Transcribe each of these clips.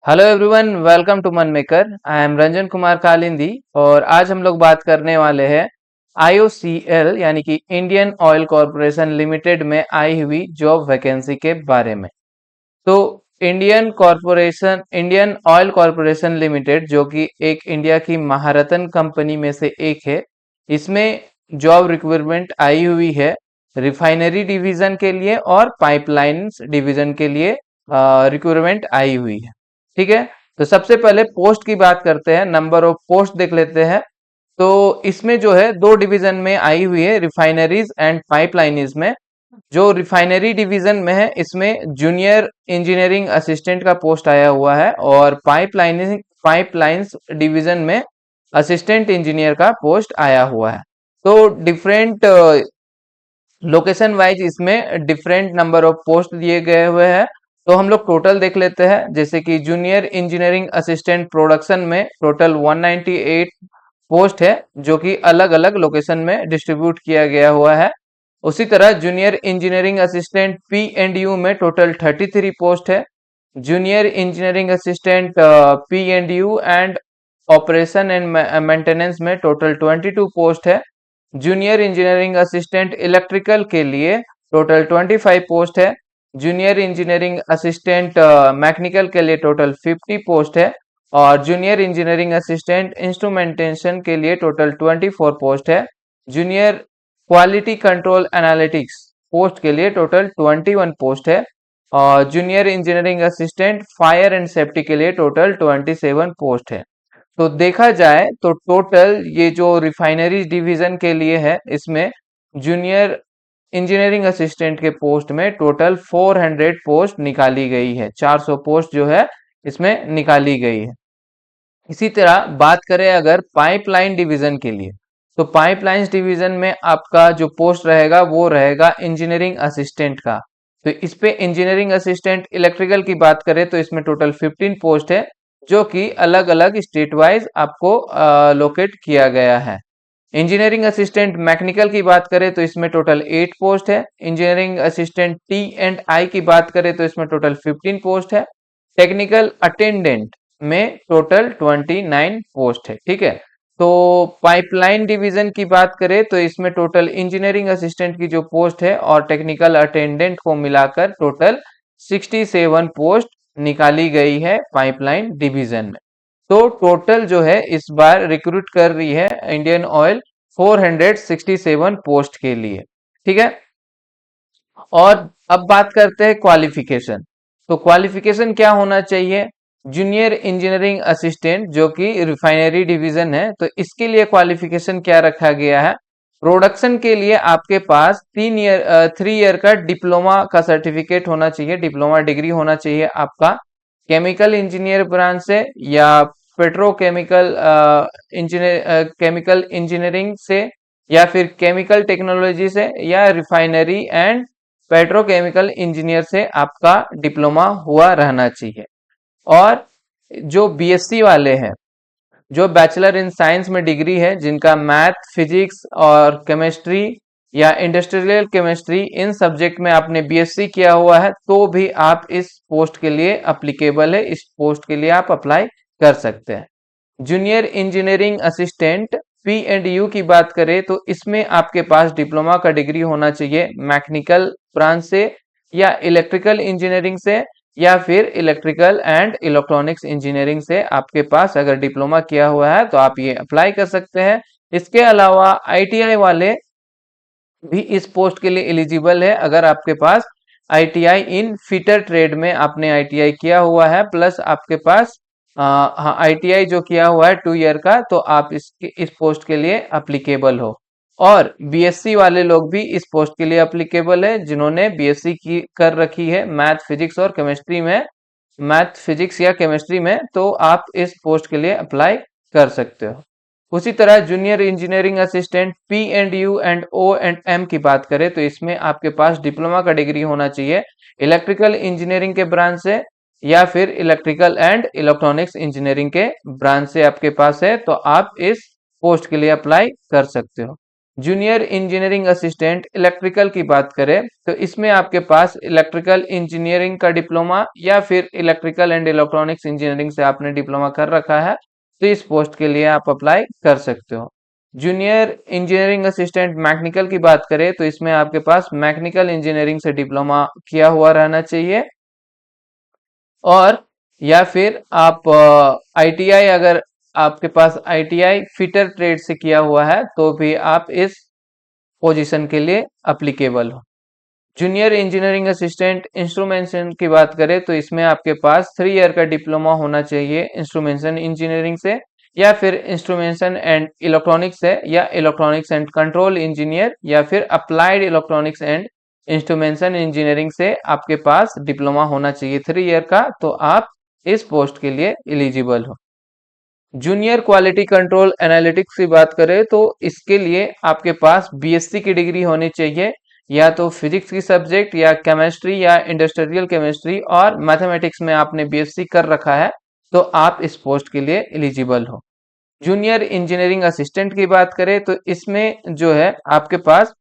Hello everyone, welcome to मन maker. I am Ranjan Kumar Kalindi और आज हम लोग बात करने वाले हैं आईओसीएल यानी कि इंडियन ऑयल कॉरपोरेशन लिमिटेड में आई हुई जॉब वैकेंसी के बारे में। तो इंडियन ऑयल कॉरपोरेशन लिमिटेड जो कि एक इंडिया की महारत्न कंपनी में से एक है, इसमें जॉब रिक्वायरमेंट आई हुई है रिफाइनरी डिवीजन के लिए और पाइपलाइंस डिवीजन के लिए रिक्वायरमेंट आई हुई है। ठीक है, तो सबसे पहले पोस्ट की बात करते हैं, नंबर ऑफ पोस्ट देख लेते हैं। तो इसमें जो है दो डिवीजन में आई हुई है, रिफाइनरीज एंड पाइपलाइनिज में। जो रिफाइनरी डिवीजन में है इसमें जूनियर इंजीनियरिंग असिस्टेंट का पोस्ट आया हुआ है और पाइपलाइंस डिवीजन में असिस्टेंट इंजीनियर का पोस्ट आया हुआ है। तो डिफरेंट लोकेशन वाइज इसमें डिफरेंट नंबर ऑफ पोस्ट दिए गए हुए हैं। तो हम लोग टोटल देख लेते हैं, जैसे कि जूनियर इंजीनियरिंग असिस्टेंट प्रोडक्शन में टोटल 198 पोस्ट है जो कि अलग अलग लोकेशन में डिस्ट्रीब्यूट किया गया हुआ है। उसी तरह junior engineering assistant P and you में टोटल 33 पोस्ट है। Junior engineering assistant P and U and operation and maintenance में टोटल 22 पोस्ट है। जूनियर इंजीनियरिंग असिस्टेंट इलेक्ट्रिकल के लिए टोटल 25 पोस्ट है। जूनियर इंजीनियरिंग असिस्टेंट मैकेनिकल के लिए टोटल 50 पोस्ट है और जूनियर इंजीनियरिंग असिस्टेंट इंस्ट्रूमेंटेशन के लिए टोटल 24 पोस्ट है। Junior quality control analytics post के लिए टोटल 21 पोस्ट है और junior engineering assistant fire and safety के लिए टोटल 27 पोस्ट है। तो देखा जाए तो टोटल ये जो रिफाइनरी डिवीजन के लिए है, इसमें जूनियर इंजीनियरिंग असिस्टेंट के पोस्ट में टोटल 400 पोस्ट निकाली गई है। 400 पोस्ट जो है इसमें निकाली गई है। इसी तरह बात करें अगर पाइपलाइन डिवीजन के लिए, तो पाइपलाइंस डिवीजन में आपका जो पोस्ट रहेगा वो रहेगा इंजीनियरिंग असिस्टेंट का। तो इस पे इंजीनियरिंग असिस्टेंट इलेक्ट्रिकल की बात करें तो इसमें टोटल 15 पोस्ट है जो कि अलग अलग स्टेट वाइज आपको लोकेट किया गया है। इंजीनियरिंग असिस्टेंट मैकेनिकल की बात करें तो इसमें टोटल 8 पोस्ट है। Engineering assistant T and I की बात करें तो इसमें टोटल 15 पोस्ट है। टेक्निकल अटेंडेंट में टोटल 29 पोस्ट है। ठीक है, तो पाइपलाइन डिवीजन की बात करें तो इसमें टोटल इंजीनियरिंग असिस्टेंट की जो पोस्ट है और टेक्निकल अटेंडेंट को मिलाकर टोटल 67 पोस्ट निकाली गई है पाइपलाइन डिवीजन में। तो टोटल जो है इस बार रिक्रूट कर रही है इंडियन ऑयल 467 पोस्ट के लिए। ठीक है, और अब बात करते हैं क्वालिफिकेशन। तो क्वालिफिकेशन क्या होना चाहिए? जूनियर इंजीनियरिंग असिस्टेंट जो कि रिफाइनरी डिवीजन है, तो इसके लिए क्वालिफिकेशन क्या रखा गया है? प्रोडक्शन के लिए आपके पास 3 ईयर का डिप्लोमा का सर्टिफिकेट होना चाहिए, डिप्लोमा डिग्री होना चाहिए आपका। केमिकल इंजीनियर ब्रांच से या पेट्रोकेमिकल केमिकल इंजीनियरिंग से या फिर केमिकल टेक्नोलॉजी से या रिफाइनरी एंड पेट्रोकेमिकल इंजीनियर से आपका डिप्लोमा हुआ रहना चाहिए। और जो बीएससी वाले हैं, जो बैचलर इन साइंस में डिग्री है, जिनका मैथ फिजिक्स और केमिस्ट्री या इंडस्ट्रियल केमिस्ट्री इन सब्जेक्ट में आपने बीएससी किया हुआ है, तो भी आप इस पोस्ट के लिए अप्लीकेबल है, इस पोस्ट के लिए आप अप्लाई कर सकते हैं। Junior engineering assistant P and you की बात करें तो इसमें आपके पास डिप्लोमा का डिग्री होना चाहिए मैकेनिकल ब्रांच से या इलेक्ट्रिकल इंजीनियरिंग से या फिर इलेक्ट्रिकल एंड इलेक्ट्रॉनिक्स इंजीनियरिंग से आपके पास अगर डिप्लोमा किया हुआ है तो आप ये अप्लाई कर सकते हैं। इसके अलावा आईटीआई वाले भी इस पोस्ट के लिए एलिजिबल है। अगर आपके पास आईटीआई इन फिटर ट्रेड में आपने आईटीआई किया हुआ है प्लस आपके पास हाँ आईटीआई जो किया हुआ है 2 ईयर का, तो आप इस पोस्ट के लिए अप्लीकेबल हो। और बीएससी वाले लोग भी इस पोस्ट के लिए अप्लीकेबल है जिन्होंने बीएससी की कर रखी है मैथ फिजिक्स और केमिस्ट्री में, मैथ फिजिक्स या केमिस्ट्री में, तो आप इस पोस्ट के लिए अप्लाई कर सकते हो। उसी तरह junior engineering assistant P and U and O and M की बात करें तो इसमें आपके पास डिप्लोमा का डिग्री होना चाहिए इलेक्ट्रिकल इंजीनियरिंग के ब्रांच से या फिर इलेक्ट्रिकल एंड इलेक्ट्रॉनिक्स इंजीनियरिंग के ब्रांच से आपके पास है, तो आप इस पोस्ट के लिए अप्लाई कर सकते हो। जूनियर इंजीनियरिंग असिस्टेंट इलेक्ट्रिकल की बात करें तो इसमें आपके पास इलेक्ट्रिकल इंजीनियरिंग का डिप्लोमा या फिर इलेक्ट्रिकल एंड इलेक्ट्रॉनिक्स इंजीनियरिंग से आपने डिप्लोमा कर रखा है तो इस पोस्ट के लिए आप अप्लाई कर सकते हो। जूनियर इंजीनियरिंग असिस्टेंट मैकेनिकल की बात करें तो इसमें आपके पास मैकेनिकल इंजीनियरिंग से डिप्लोमा किया हुआ रहना चाहिए, और या फिर आप आईटीआई, अगर आपके पास आईटीआई फिटर ट्रेड से किया हुआ है तो भी आप इस पोजीशन के लिए अप्लीकेबल हो। जूनियर इंजीनियरिंग असिस्टेंट इंस्ट्रूमेंटेशन की बात करें तो इसमें आपके पास 3 ईयर का डिप्लोमा होना चाहिए इंस्ट्रूमेंटेशन इंजीनियरिंग से, या फिर इंस्ट्रूमेंटेशन एंड इलेक्ट्रॉनिक्स से, या इलेक्ट्रॉनिक्स एंड कंट्रोल इंजीनियर, या फिर applied electronics and instrumentation engineering से आपके पास डिप्लोमा होना चाहिए 3 ईयर का, तो आप इस पोस्ट के लिए एलिजिबल हो। जूनियर क्वालिटी कंट्रोल एनालिटिक्स की बात करें तो इसके लिए आपके पास बीएससी की डिग्री होनी चाहिए, या तो फिजिक्स की सब्जेक्ट, या केमिस्ट्री, या इंडस्ट्रियल केमिस्ट्री और मैथमेटिक्स में आपने बीएससी कर रखा है तो आप इस पोस्ट के लिए एलिजिबल हो। जूनियर इंजीनियरिंग असिस्टेंट की बात करें तो इसमें जो है आपके पास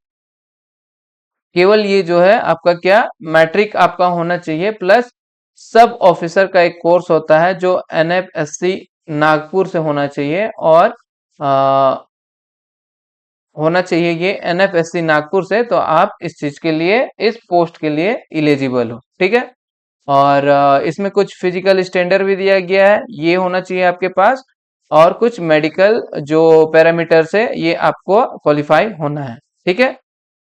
केवल ये जो है आपका क्या मैट्रिक आपका होना चाहिए, प्लस सब ऑफिसर का एक कोर्स होता है जो एनएफएससी नागपुर से होना चाहिए, और होना चाहिए ये एनएफएससी नागपुर से, तो आप इस चीज के लिए इस पोस्ट के लिए इलिजिबल हो। ठीक है, और इसमें कुछ फिजिकल स्टैंडर्ड भी दिया गया है, ये होना चाहिए आपके पास, और कुछ मेडिकल जो पैरामीटर्स है ये आपको क्वालिफाई होना है। ठीक है,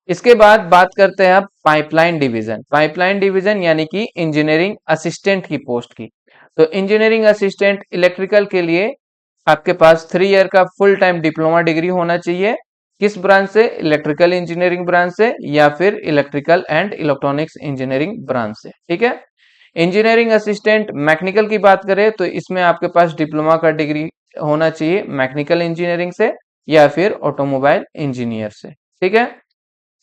इसके बाद बात करते हैं आप पाइपलाइन डिवीजन। पाइपलाइन डिवीजन यानी कि इंजीनियरिंग असिस्टेंट की पोस्ट की। तो इंजीनियरिंग असिस्टेंट इलेक्ट्रिकल के लिए आपके पास 3 ईयर का फुल टाइम डिप्लोमा डिग्री होना चाहिए। किस ब्रांच से? इलेक्ट्रिकल इंजीनियरिंग ब्रांच से, या फिर electrical and electronics engineering branch से। ठीक है, इंजीनियरिंग असिस्टेंट मैकेनिकल की बात करें तो इसमें आपके पास डिप्लोमा का डिग्री होना चाहिए मैकेनिकल इंजीनियरिंग से, या फिर ऑटोमोबाइल इंजीनियर से। ठीक है,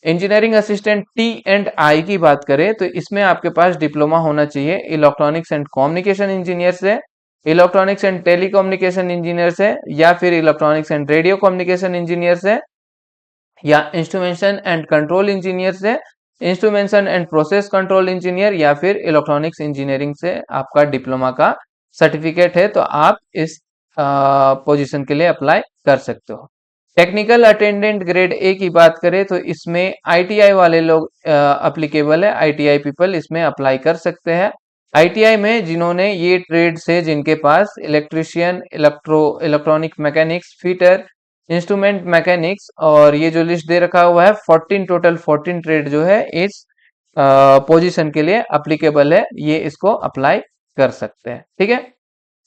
engineering assistant T and I की बात करें तो इसमें आपके पास डिप्लोमा होना चाहिए इलेक्ट्रॉनिक्स एंड कम्युनिकेशन इंजीनियर से, इलेक्ट्रॉनिक्स एंड टेलीकम्युनिकेशन इंजीनियर से, या फिर electronics and radio communication engineer से, या इंस्ट्रूमेंटेशन एंड कंट्रोल इंजीनियर से, instrumentation and process control engineer, या फिर इलेक्ट्रॉनिक्स इंजीनियरिंग से आपका डिप्लोमा का सर्टिफिकेट है तो आप इस पोजीशन के लिए अप्लाई कर सकते हो। टेक्निकल अटेंडेंट ग्रेड ए की बात करें तो इसमें आईटीआई वाले लोग अप्लीकेबल है, आईटीआई पीपल इसमें अप्लाई कर सकते हैं। आईटीआई में जिन्होंने ये ट्रेड से, जिनके पास electrician, electronic mechanics, fitter, instrument mechanics, और ये जो लिस्ट दे रखा हुआ है 14 टोटल 14 ट्रेड जो है इस पोजीशन के लिए अप्लीकेबल है, ये इसको अप्लाई कर सकते हैं। ठीक है,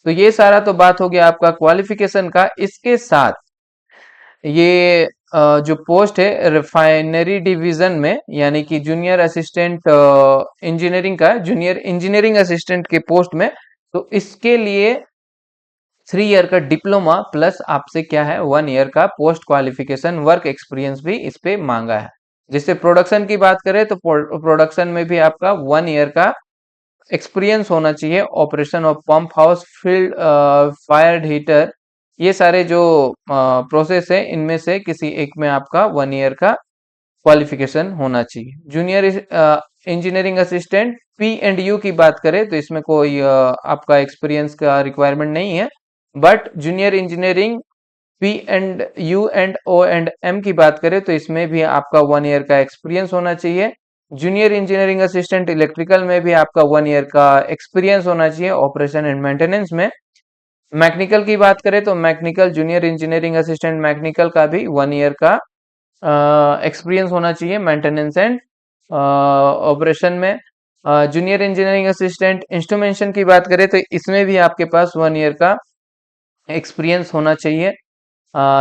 तो ये सारा तो बात हो गया आपका क्वालिफिकेशन का। इसके साथ ये जो पोस्ट है रिफाइनरी डिवीजन में, यानी कि जूनियर असिस्टेंट इंजीनियरिंग का, जूनियर इंजीनियरिंग असिस्टेंट के पोस्ट में, तो इसके लिए 3 ईयर का डिप्लोमा प्लस आपसे क्या है 1 ईयर का पोस्ट क्वालिफिकेशन वर्क एक्सपीरियंस भी इस पे मांगा है। जैसे प्रोडक्शन की बात करें तो प्रोडक्शन में भी आपका 1 ईयर का एक्सपीरियंस होना चाहिए। Operation of pump house, field fire heater, ये सारे जो प्रोसेस है इनमें से किसी एक में आपका 1 ईयर का क्वालिफिकेशन होना चाहिए। Junior engineering assistant P and you की बात करें तो इसमें कोई आपका एक्सपीरियंस का रिक्वायरमेंट नहीं है, but junior engineering P and U and O and M की बात करें तो इसमें भी आपका 1 ईयर का एक्सपीरियंस होना चाहिए। जूनियर इंजीनियरिंग असिस्टेंट इलेक्ट्रिकल में भी आपका 1 ईयर का एक्सपीरियंस होना चाहिए ऑपरेशन एंड मेंटेनेंस में। मैकेनिकल की बात करें तो mechanical, junior engineering assistant mechanical का भी 1 ईयर का एक्सपीरियंस होना चाहिए मेंटेनेंस एंड ऑपरेशन में। जूनियर इंजीनियरिंग असिस्टेंट इंस्ट्रूमेंटेशन की बात करें तो इसमें भी आपके पास 1 ईयर का एक्सपीरियंस होना चाहिए।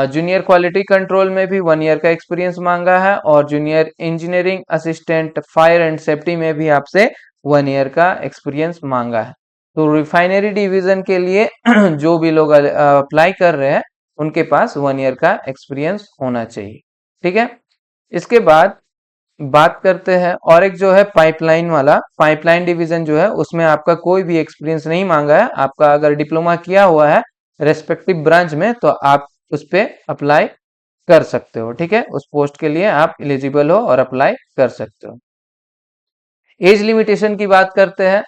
जूनियर क्वालिटी कंट्रोल में भी 1 ईयर का एक्सपीरियंस मांगा है, और junior engineering assistant fire and safety में भी आपसे 1 ईयर का एक्सपीरियंस मांगा है। तो रिफाइनरी डिवीजन के लिए जो भी लोग अप्लाई कर रहे हैं उनके पास 1 ईयर का एक्सपीरियंस होना चाहिए। ठीक है, इसके बाद बात करते हैं और एक जो है पाइपलाइन वाला। पाइपलाइन डिवीजन जो है उसमें आपका कोई भी एक्सपीरियंस नहीं मांगा है, आपका अगर डिप्लोमा किया हुआ है रेस्पेक्टिव ब्रांच में तो आप उस पर अप्लाई कर सकते हो। ठीक है, उस पोस्ट के लिए आप एलिजिबल हो और अप्लाई कर सकते हो। एज लिमिटेशन की बात करते हैं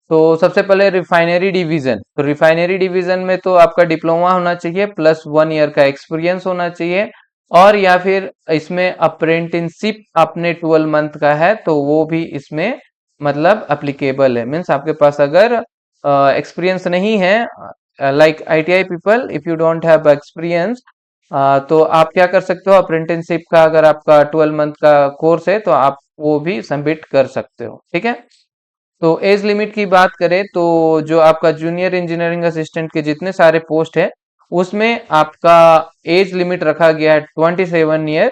तो सबसे पहले रिफाइनरी डिवीजन, तो रिफाइनरी डिवीजन में तो आपका डिप्लोमा होना चाहिए प्लस 1 ईयर का एक्सपीरियंस होना चाहिए, और या फिर इसमें अप्रेंटिसशिप अपने 12 मंथ का है तो वो भी इसमें मतलब अप्लीकेबल है। मीन्स आपके पास अगर एक्सपीरियंस नहीं है, like ITI people, if you don't have experience, तो आप क्या कर सकते हो, अप्रेंटिसशिप का अगर आपका 12 मंथ का कोर्स है तो आप वो भी सबमिट कर सकते हो। ठीक है, तो एज लिमिट की बात करें तो जो आपका जूनियर इंजीनियरिंग असिस्टेंट के जितने सारे पोस्ट है उसमें आपका एज लिमिट रखा गया है 27 ईयर,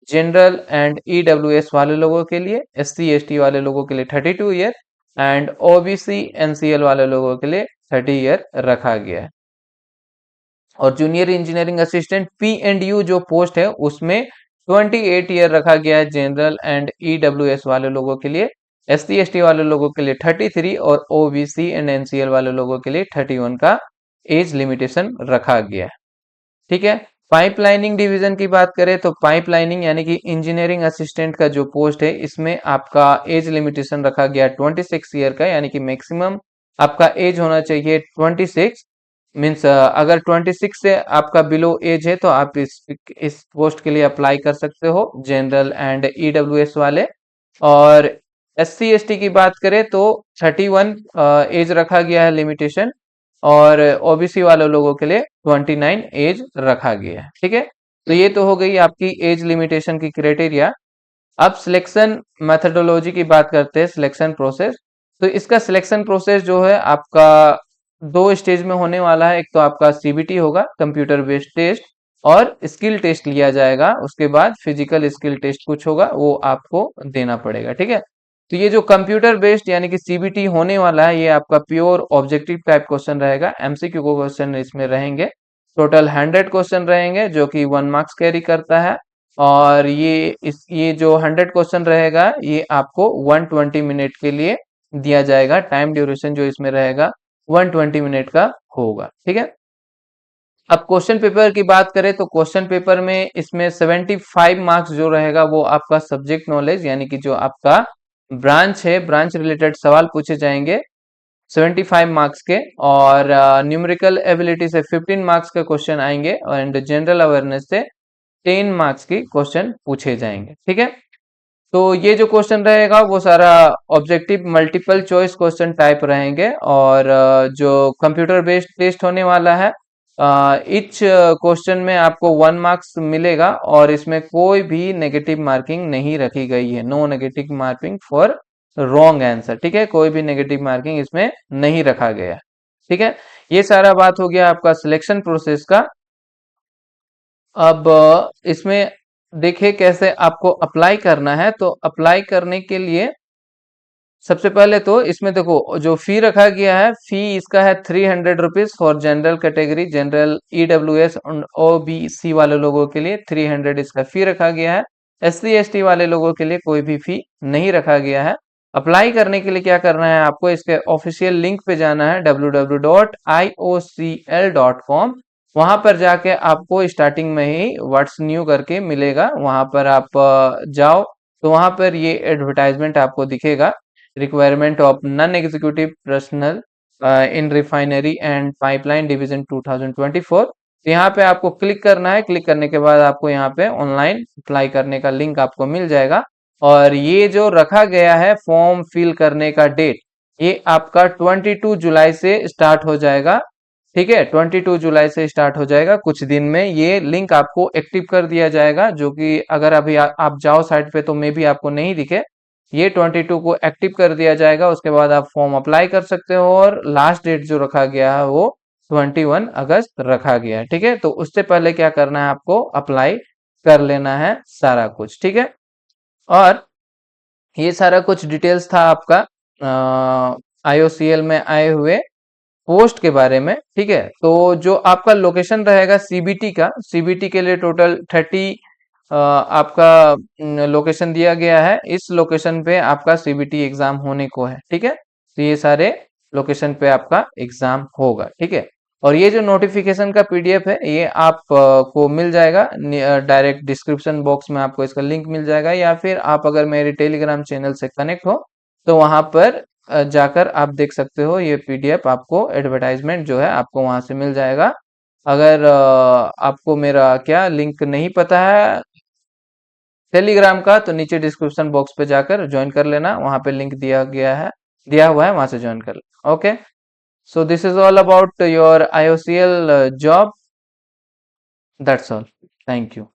जनरल एंड ईडब्ल्यूएस वाले लोगों के लिए, एससी एसटी वाले लोगों के लिए 32 ईयर, एंड ओबीसी एनसीएल वाले लोगों के लिए 30 ईयर रखा गया है। और junior engineering assistant P and you जो पोस्ट है उसमें 28 ईयर रखा गया है जनरल एंड ईडब्ल्यूएस वाले लोगों के लिए, एस सी एस टी वाले लोगों के लिए 33, और ओबीसी एंड एनसीएल वाले लोगों के लिए 31 का एज लिमिटेशन रखा गया है। ठीक है, पाइपलाइनिंग डिवीजन की बात करें तो पाइपलाइनिंग यानी कि इंजीनियरिंग असिस्टेंट का जो पोस्ट है इसमें आपका एज लिमिटेशन रखा गया 26 ईयर का, यानी कि मैक्सिमम आपका एज होना चाहिए 26। मीन्स अगर 26 से आपका बिलो एज है तो आप इस पोस्ट के लिए अप्लाई कर सकते हो, जनरल एंड ईडब्ल्यूएस वाले। और एस सी एस टी की बात करें तो 31 एज रखा गया है लिमिटेशन, और ओबीसी वाले लोगों के लिए 29 एज रखा गया है। ठीक है, तो ये तो हो गई आपकी एज लिमिटेशन की क्राइटेरिया। अब सिलेक्शन मेथडोलॉजी की बात करते हैं, सिलेक्शन प्रोसेस। तो इसका सिलेक्शन प्रोसेस जो है आपका 2 स्टेज में होने वाला है। एक तो आपका सीबीटी होगा, कंप्यूटर बेस्ड टेस्ट, और स्किल टेस्ट लिया जाएगा, उसके बाद फिजिकल स्किल टेस्ट कुछ होगा वो आपको देना पड़ेगा। ठीक है, तो ये जो कंप्यूटर बेस्ड यानी कि सीबीटी होने वाला है ये आपका प्योर ऑब्जेक्टिव टाइप क्वेश्चन रहेगा, एमसीक्यू को क्वेश्चन इसमें रहेंगे। टोटल 100 क्वेश्चन रहेंगे जो कि 1 मार्क्स कैरी करता है। और ये जो 100 क्वेश्चन रहेगा ये आपको 120 मिनट के लिए दिया जाएगा। टाइम ड्यूरेशन जो इसमें रहेगा 120 मिनट का होगा। ठीक है, अब क्वेश्चन पेपर की बात करें तो क्वेश्चन पेपर में इसमें 75 मार्क्स जो रहेगा वो आपका सब्जेक्ट नॉलेज यानी कि जो आपका ब्रांच है, ब्रांच रिलेटेड सवाल पूछे जाएंगे 75 मार्क्स के। और न्यूमेरिकल एबिलिटी से 15 मार्क्स के क्वेश्चन आएंगे, एंड जनरल अवेयरनेस से 10 मार्क्स की क्वेश्चन पूछे जाएंगे। ठीक है, तो ये जो क्वेश्चन रहेगा वो सारा objective multiple choice question type रहेंगे। और जो कंप्यूटर बेस्ड टेस्ट होने वाला है, इच क्वेश्चन में आपको 1 मार्क्स मिलेगा, और इसमें कोई भी नेगेटिव मार्किंग नहीं रखी गई है। No negative marking for wrong answer. ठीक है, कोई भी नेगेटिव मार्किंग इसमें नहीं रखा गया है। ठीक है, ये सारा बात हो गया आपका सिलेक्शन प्रोसेस का। अब इसमें देखिए कैसे आपको अप्लाई करना है। तो अप्लाई करने के लिए सबसे पहले तो इसमें देखो जो फी रखा गया है, फी इसका है 300 rupees for general category, general EWS और ओबीसी वाले लोगों के लिए 300 इसका फी रखा गया है। एस सी एस टी वाले लोगों के लिए कोई भी फी नहीं रखा गया है। अप्लाई करने के लिए क्या करना है, आपको इसके ऑफिशियल लिंक पे जाना है www.iocl.com। वहां पर जाके आपको स्टार्टिंग में ही व्हाट्स न्यू करके मिलेगा, वहां पर आप जाओ तो वहां पर ये एडवर्टाइजमेंट आपको दिखेगा, requirement of non executive personal in refinery and pipeline division 2024। तो यहाँ पे आपको क्लिक करना है। क्लिक करने के बाद आपको यहाँ पे ऑनलाइन अप्लाई करने का लिंक आपको मिल जाएगा। और ये जो रखा गया है फॉर्म फिल करने का डेट, ये आपका 22 जुलाई से स्टार्ट हो जाएगा। ठीक है, 22 जुलाई से स्टार्ट हो जाएगा। कुछ दिन में ये लिंक आपको एक्टिव कर दिया जाएगा, जो कि अगर अभी आप जाओ साइट पे तो मे भी आपको नहीं दिखे। ये 22 को एक्टिव कर दिया जाएगा, उसके बाद आप फॉर्म अप्लाई कर सकते हो। और लास्ट डेट जो रखा गया है वो 21 अगस्त रखा गया है। ठीक है, तो उससे पहले क्या करना है, आपको अप्लाई कर लेना है सारा कुछ। ठीक है, और ये सारा कुछ डिटेल्स था आपका आईओसीएल में आए हुए पोस्ट के बारे में। ठीक है, तो जो आपका लोकेशन रहेगा सीबीटी का, सीबीटी के लिए टोटल 30 आपका लोकेशन दिया गया है। इस लोकेशन पे आपका सीबीटी एग्जाम होने को है। ठीक है, तो ये सारे लोकेशन पे आपका एग्जाम होगा। ठीक है, और ये जो नोटिफिकेशन का पीडीएफ है ये आप को मिल जाएगा डायरेक्ट डिस्क्रिप्शन बॉक्स में, आपको इसका लिंक मिल जाएगा, या फिर आप अगर मेरे टेलीग्राम चैनल से कनेक्ट हो तो वहां पर जाकर आप देख सकते हो। ये पीडीएफ आपको एडवर्टाइजमेंट जो है आपको वहां से मिल जाएगा। अगर आपको मेरा क्या लिंक नहीं पता है टेलीग्राम का, तो नीचे डिस्क्रिप्शन बॉक्स पे जाकर ज्वाइन कर लेना, वहां पे लिंक दिया हुआ है, वहां से ज्वाइन कर लेना। Okay, so this is all about your IOCL job. That's all. Thank you.